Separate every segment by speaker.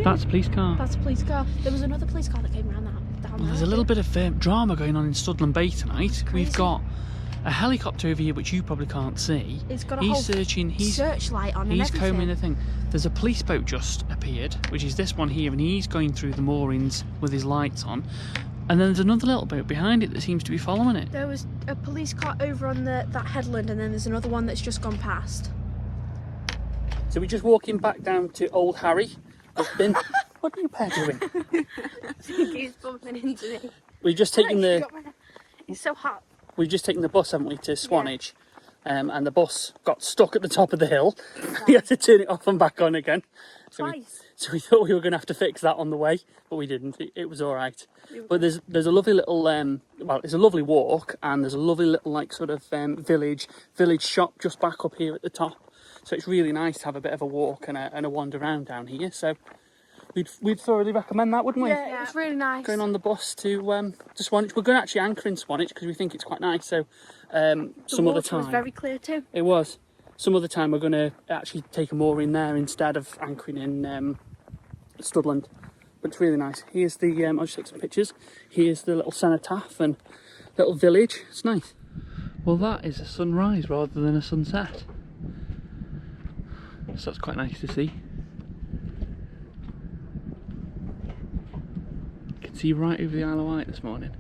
Speaker 1: That's a police car.
Speaker 2: That's a police car. There was another police car that came around down there.
Speaker 1: There's a little bit of drama going on in Studland Bay tonight. We've got a helicopter over here which you probably can't see.
Speaker 2: It's got a whole searchlight on and
Speaker 1: he's
Speaker 2: everything.
Speaker 1: combing the thing. There's a police boat just appeared, which is this one here, and he's going through the moorings with his lights on. And then there's another little boat behind it that seems to be following it.
Speaker 2: There was a police car over on that headland, and then there's another one that's just gone past.
Speaker 1: So we're just walking back down to Old Harry. What are you doing?
Speaker 2: I think he's bumping into me.
Speaker 1: We've just taken
Speaker 2: It's so hot.
Speaker 1: We've just taken the bus, haven't we, to Swanage, and the bus got stuck at the top of the hill. We had to turn it off and back on again.
Speaker 2: Twice.
Speaker 1: So we thought we were going to have to fix that on the way, but we didn't. It was all right. But there's a lovely little well, it's a lovely walk, and there's a lovely little like sort of village shop just back up here at the top. So it's really nice to have a bit of a walk and a wander around down here. So we'd thoroughly recommend that, wouldn't we?
Speaker 2: Yeah, it's really nice.
Speaker 1: Going on the bus to Swanage. We're going to actually anchor in Swanage because we think it's quite nice. So some other time.
Speaker 2: The water was very clear too.
Speaker 1: It was. Some other time we're going to actually take a mooring there instead of anchoring in Studland. But it's really nice. Here's the, I'll just take some pictures. Here's the little cenotaph and little village. It's nice. Well, that is a sunrise rather than a sunset. So that's quite nice to see. You can see right over the Isle of Wight this morning.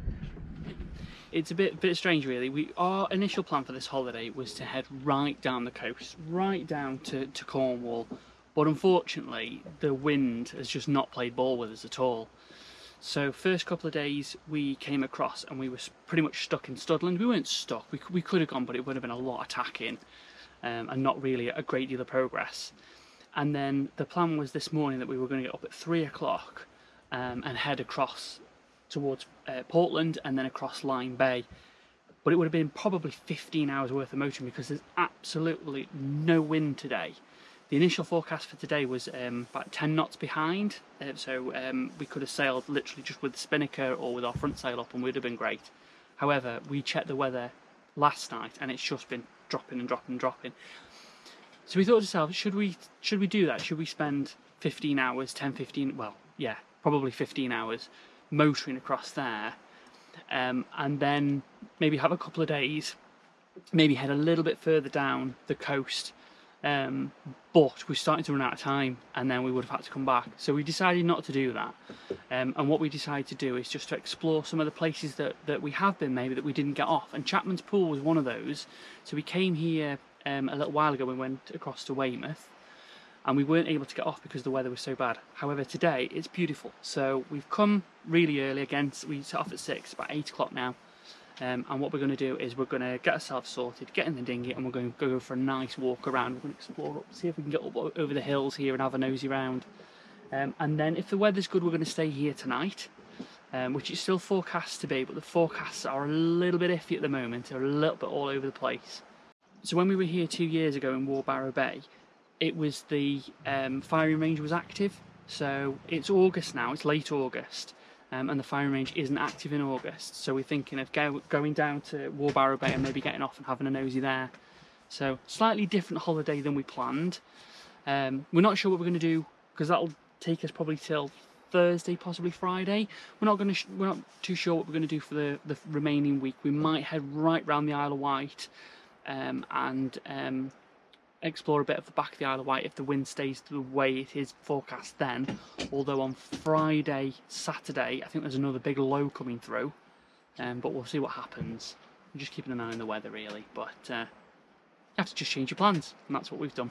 Speaker 1: It's a bit strange really. Our initial plan for this holiday was to head right down the coast, right down to Cornwall, but unfortunately the wind has just not played ball with us at all. So first couple of days we came across and we were pretty much stuck in Studland. We weren't stuck, we could have gone, but it would have been a lot of tacking and not really a great deal of progress. And then the plan was this morning that we were going to get up at 3 o'clock and head across towards Portland and then across Lyme Bay, but it would have been probably 15 hours worth of motoring because there's absolutely no wind today. The initial forecast for today was about 10 knots behind, so we could have sailed literally just with the spinnaker or with our front sail up and we'd have been great. However, we checked the weather last night and it's just been dropping and dropping and dropping. So we thought to ourselves, should we do that? Should we spend 15 hours, 10, 15, well, yeah, probably 15 hours motoring across there, and then maybe have a couple of days, maybe head a little bit further down the coast, but we're starting to run out of time and then we would have had to come back. So we decided not to do that, and what we decided to do is just to explore some of the places that we have been maybe that we didn't get off, and Chapman's Pool was one of those. So we came here a little while ago. We went across to Weymouth and we weren't able to get off because the weather was so bad. However, today it's beautiful. So we've come really early again. We set off at 6, about 8 o'clock now. And what we're going to do is we're going to get ourselves sorted, get in the dinghy, and we're going to go for a nice walk around. We're going to explore up, see if we can get up over the hills here and have a nosy round. And then if the weather's good, we're going to stay here tonight, which is still forecast to be, but the forecasts are a little bit iffy at the moment. They're a little bit all over the place. So when we were here 2 years ago in Warbarrow Bay, it was the firing range was active. So it's August now, it's late August, and the firing range isn't active in August. So we're thinking of going down to Warbarrow Bay and maybe getting off and having a nosy there. So slightly different holiday than we planned. We're not sure what we're going to do because that'll take us probably till Thursday, possibly Friday. We're not too sure what we're going to do for the remaining week. We might head right round the Isle of Wight and explore a bit of the back of the Isle of Wight if the wind stays the way it is forecast then. Although on Friday, Saturday, I think there's another big low coming through, but we'll see what happens. I'm just keeping an eye on the weather really, but you have to just change your plans, and that's what we've done.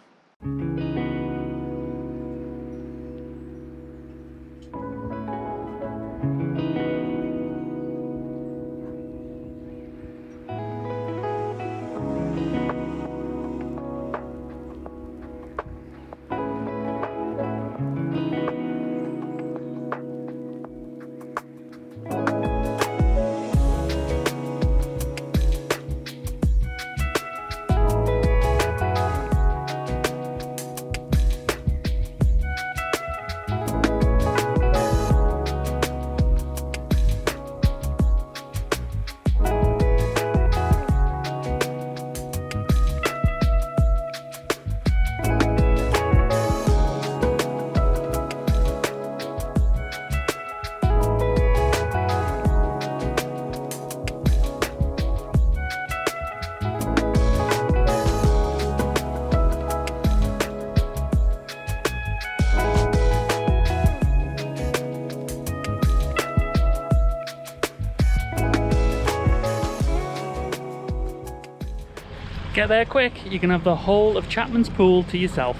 Speaker 1: Get there quick, you can have the whole of Chapman's pool to yourself.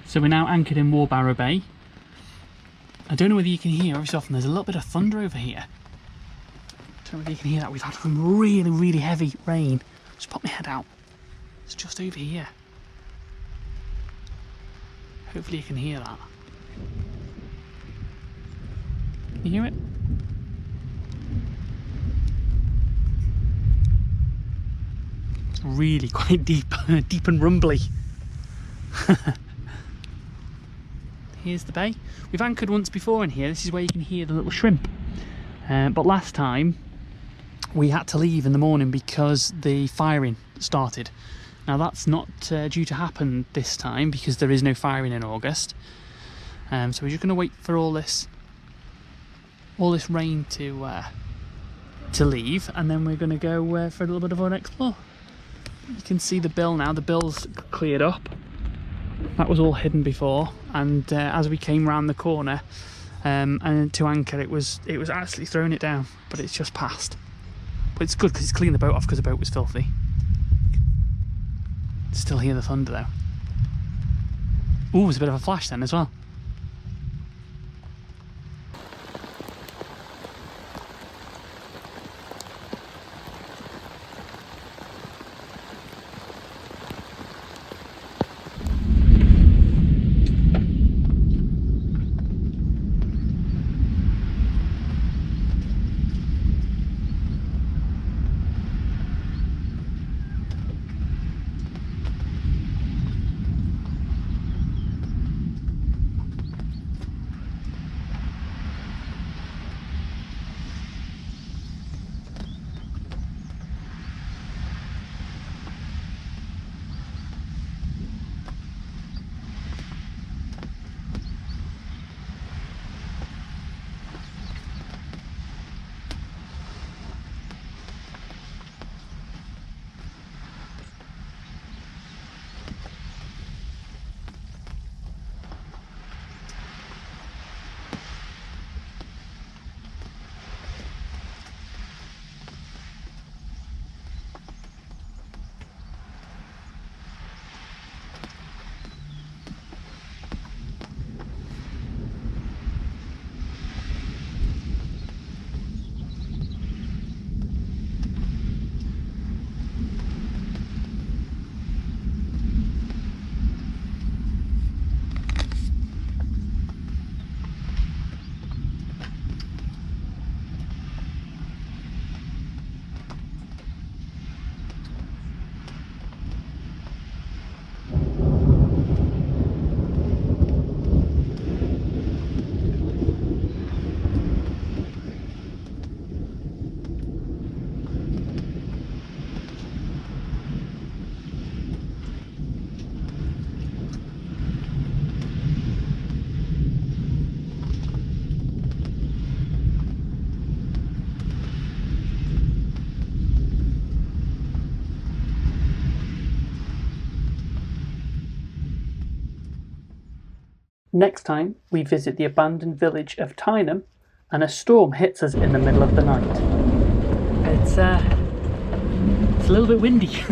Speaker 1: So we're now anchored in Warbarrow Bay. I don't know whether you can hear, every so often there's a little bit of thunder over here. I don't know whether you can hear that. We've had some really, really heavy rain. Just pop my head out. It's just over here. Hopefully you can hear that. Can you hear it? It's really quite deep, deep and rumbly. Here's the bay. We've anchored once before in here. This is where you can hear the little shrimp. But last time we had to leave in the morning because the firing started. Now that's not due to happen this time because there is no firing in August. So we're just going to wait for all this rain to leave, and then we're going to go for a little bit of an explore. You can see the bill now. The bill's cleared up. That was all hidden before, and as we came round the corner and to anchor, it was actually throwing it down, but it's just passed. But it's good because it's cleaned the boat off because the boat was filthy. Still hear the thunder though. Ooh, there's a bit of a flash then as well. Next time, we visit the abandoned village of Tyneham, and a storm hits us in the middle of the night. It's a little bit windy.